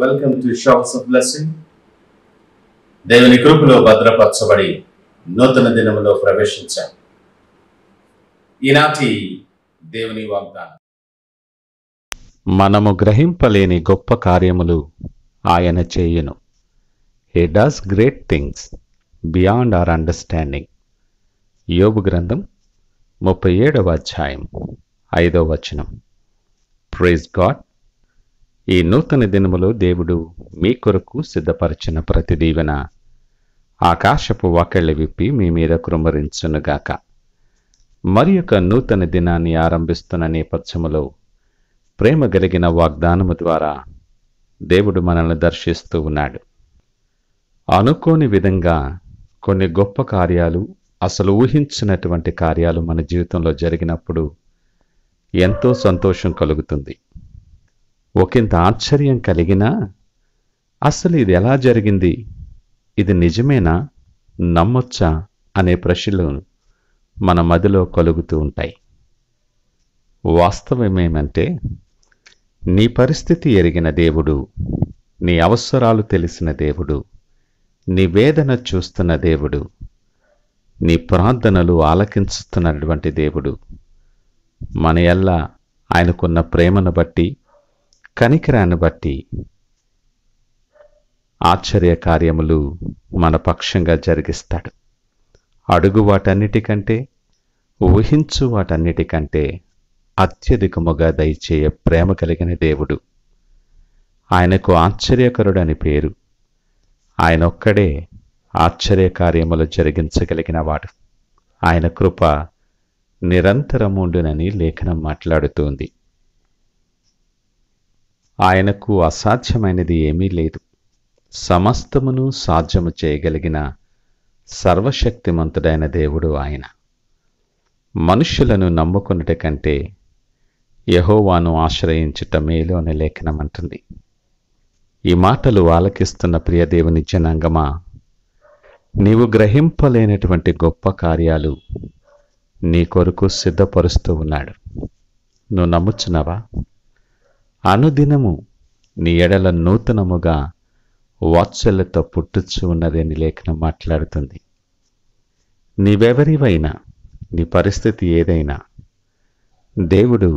Welcome to showers of blessing. దేవుని కృపలో భద్రపరచబడి నూతన దినములో ప్రవేశించాం. ఈనాటి దేవుని వాగ్దానం, మనము గ్రహింపలేని గొప్ప కార్యములు ఆయన చేయును. He does great things beyond our understanding. యోబు గ్రంథం 37వ అధ్యాయం 5వ వచనం. Praise God. ఈ నూతన దినములో దేవుడు మీ కొరకు సిద్ధపరిచిన ప్రతి దీవెన ఆకాశపు వాకిళ్లు విప్పి మీ మీద కృమ్మరించునుగాక. మరి ఒక నూతన దినాన్ని ఆరంభిస్తున్న నేపథ్యములో ప్రేమ కలిగిన వాగ్దానము ద్వారా దేవుడు మనల్ని దర్శిస్తూ ఉన్నాడు. అనుకోని విధంగా కొన్ని గొప్ప కార్యాలు, అసలు ఊహించినటువంటి కార్యాలు మన జీవితంలో జరిగినప్పుడు ఎంతో సంతోషం కలుగుతుంది. ఒకంత ఆశ్చర్యం కలిగినా అసలు ఇది ఎలా జరిగింది, ఇది నిజమేనా, నమ్మొచ్చా అనే ప్రశ్నలు మన మదిలో కలుగుతూ ఉంటాయి. వాస్తవమేమంటే, నీ పరిస్థితి ఎరిగిన దేవుడు, నీ అవసరాలు తెలిసిన దేవుడు, నీ వేదన చూస్తున్న దేవుడు, నీ ప్రార్థనలు ఆలకించుతున్నటువంటి దేవుడు, మన యెల్ల ఆయనకున్న ప్రేమను బట్టి, కనికరాన్ని బట్టి ఆశ్చర్య కార్యములు మన పక్షంగా జరిగిస్తాడు. అడుగు వాటన్నిటికంటే, ఊహించు వాటన్నిటికంటే అత్యధికముగా దయచేయ ప్రేమ కలిగిన దేవుడు. ఆయనకు ఆశ్చర్యకరుడని పేరు. ఆయనొక్కడే ఆశ్చర్యకార్యములు జరిగించగలిగిన వాడు. ఆయన కృప నిరంతరముండునని లేఖనం మాట్లాడుతోంది. ఆయనకు అసాధ్యమైనది ఏమీ లేదు. సమస్తమును సాధ్యము చేయగలిగిన సర్వశక్తిమంతుడైన దేవుడు ఆయన. మనుష్యులను నమ్ముకున్నట కంటే యెహోవాను ఆశ్రయించుట మేలు అనే లేఖనం అంటుంది. ఈ మాటలు ఆలకిస్తున్న ప్రియదేవుని జనాంగమా, నీవు గ్రహింపలేనటువంటి గొప్ప కార్యాలు నీ కొరకు సిద్ధపరుస్తూ ఉన్నాడు. నువ్వు నమ్ముచున్నావా? అనుదినము నీ ఎడల నూతనముగా వాత్సల్యత పుట్టుచు ఉన్నదని లేఖనం మాట్లాడుతుంది. నీవెవరివైనా, నీ పరిస్థితి ఏదైనా, దేవుడు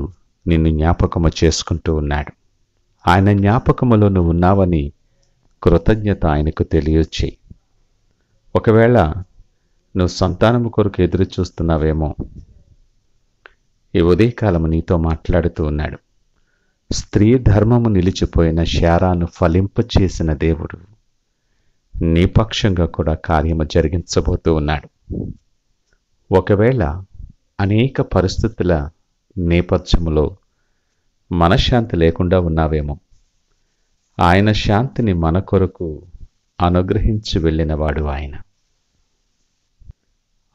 నిన్ను జ్ఞాపకము చేసుకుంటూ ఉన్నాడు. ఆయన జ్ఞాపకములో నువ్వు ఉన్నావని కృతజ్ఞత ఆయనకు తెలియచేయి. ఒకవేళ నువ్వు సంతానము కొరకు ఎదురు చూస్తున్నావేమో, ఈ ఉదయకాలము నీతో మాట్లాడుతూ ఉన్నాడు. స్త్రీ ధర్మము నిలిచిపోయిన శారాను ఫలింపచేసిన దేవుడు నీ పక్షంగా కూడా కార్యము జరిగించబోతూ ఉన్నాడు. ఒకవేళ అనేక పరిస్థితుల నేపథ్యములో మనశ్శాంతి లేకుండా ఉన్నావేమో, ఆయన శాంతిని మన కొరకు అనుగ్రహించి వెళ్ళినవాడు ఆయన.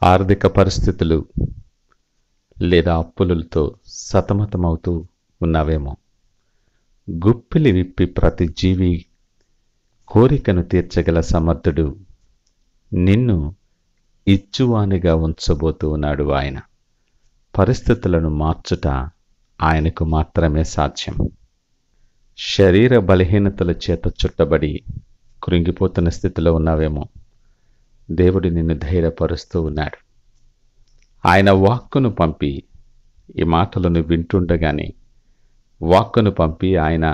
ఆర్థిక పరిస్థితులు లేదా అప్పులతో సతమతమవుతూ ఉన్నావేమో, గుప్పిలి విప్పి ప్రతి జీవి కోరికను తీర్చగల సమర్థుడు నిన్ను ఇచ్చువానిగా ఉంచబోతూ ఉన్నాడు ఆయన. పరిస్థితులను మార్చుట ఆయనకు మాత్రమే సాధ్యం. శరీర బలహీనతల చేత చుట్టబడి కృంగిపోతున్న స్థితిలో ఉన్నావేమో, దేవుడు నిన్ను ధైర్యపరుస్తూ ఉన్నాడు. ఆయన వాక్కును పంపి, ఈ మాటలను వింటుండగానే వాక్కును పంపి ఆయన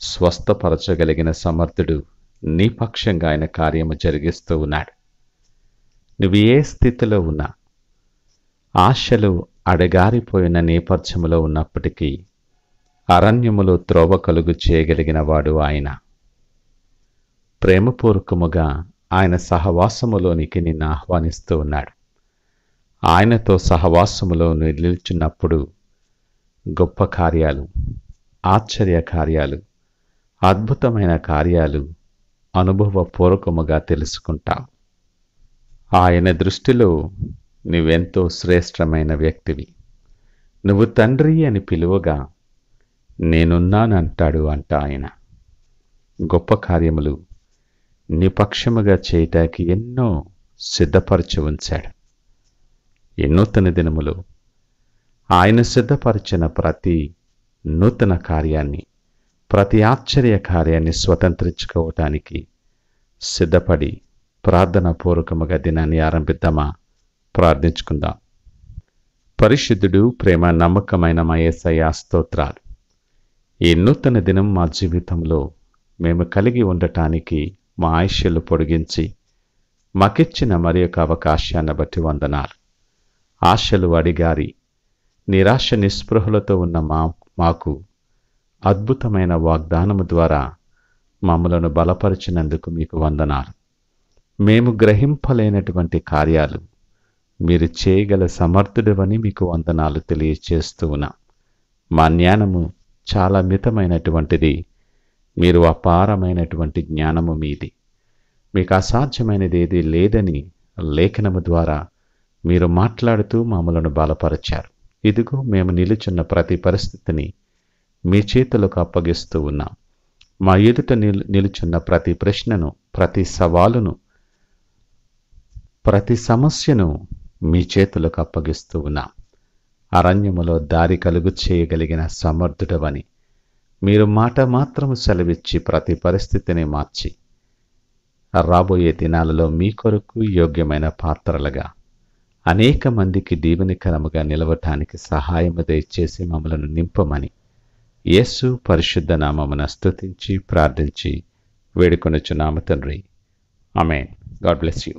స్వస్థపరచగలిగిన సమర్థుడు నీ పక్షంగా ఆయన కార్యము జరిగిస్తూ ఉన్నాడు. నువ్వు ఏ స్థితిలో ఉన్నా, ఆశలు అడగారిపోయిన నేపథ్యములో ఉన్నప్పటికీ అరణ్యములో త్రోవ కలుగు చేయగలిగిన వాడు ఆయన. ప్రేమపూర్వకముగా ఆయన సహవాసములోనికి నిన్ను ఆహ్వానిస్తూ ఉన్నాడు. ఆయనతో సహవాసములో నిలిచినప్పుడు గొప్ప కార్యాలు, ఆశ్చర్య కార్యాలు, అద్భుతమైన కార్యాలు అనుభవపూర్వకముగా తెలుసుకుంటావు. ఆయన దృష్టిలో నువ్వెంతో శ్రేష్టమైన వ్యక్తివి. నువ్వు తండ్రి అని పిలువగా నేనున్నానంటాడు ఆయన. గొప్ప కార్యములు నీ పక్షముగా చేయటానికి ఎన్నో సిద్ధపరచి ఉంచాడు. ఈ నూతన దినములో ఆయన సిద్ధపరిచిన ప్రతి నూతన కార్యాన్ని ప్రతి ఆశ్చర్య కార్యాన్ని స్వతంత్రించుకోవటానికి సిద్ధపడి ప్రార్థనాపూర్వకముగా దినాన్ని ఆరంభిద్దామా? ప్రార్థించుకుందాం. పరిశుద్ధుడు, ప్రేమ నమ్మకమైన మా యేసయ్యా స్తోత్రాలు. ఈ నూతన దినం మా జీవితంలో మేము కలిగి ఉండటానికి మా ఆయుష్యలు పొడిగించి మాకిచ్చిన మరి యొక్క అవకాశాన్ని బట్టి వందనాలు. ఆశలు అడిగారి నిరాశ నిస్పృహలతో ఉన్న మాకు అద్భుతమైన వాగ్దానము ద్వారా మమ్మలను బలపరిచినందుకు మీకు వందనాలు. మేము గ్రహింపలేనటువంటి కార్యాలు మీరు చేయగల సమర్థుడవని మీకు వందనాలు తెలియచేస్తూ ఉన్నాం. మా జ్ఞానము చాలా మితమైనటువంటిది, మీరు అపారమైనటువంటి జ్ఞానము మీది. మీకు అసాధ్యమైనది ఏది లేదని లేఖనము ద్వారా మీరు మాట్లాడుతూ మమ్మలను బలపరిచారు. ఇదిగో మేము నిలుచున్న ప్రతి పరిస్థితిని మీ చేతులకు అప్పగిస్తూ ఉన్నాం. మా ఎదుట నిలుచున్న ప్రతి ప్రశ్నను, ప్రతి సవాలును, ప్రతి సమస్యను మీ చేతులకు అప్పగిస్తూ ఉన్నాం. అరణ్యములో దారి కలుగు చేయగలిగిన సమర్థుడవని మీరు మాట మాత్రము సెలవిచ్చి ప్రతి పరిస్థితిని మార్చి రాబోయే దినాలలో మీ కొరకు యోగ్యమైన పాత్రలుగా అనేక మందికి దీవెనకరముగా నిలవటానికి సహాయము దయచేసి మమ్మలను నింపమని యేసు పరిశుద్ధ నామమున స్తుతించి ప్రార్థించి వేడుకొనుచున్నాము తండ్రి. ఆమేన్. God bless you.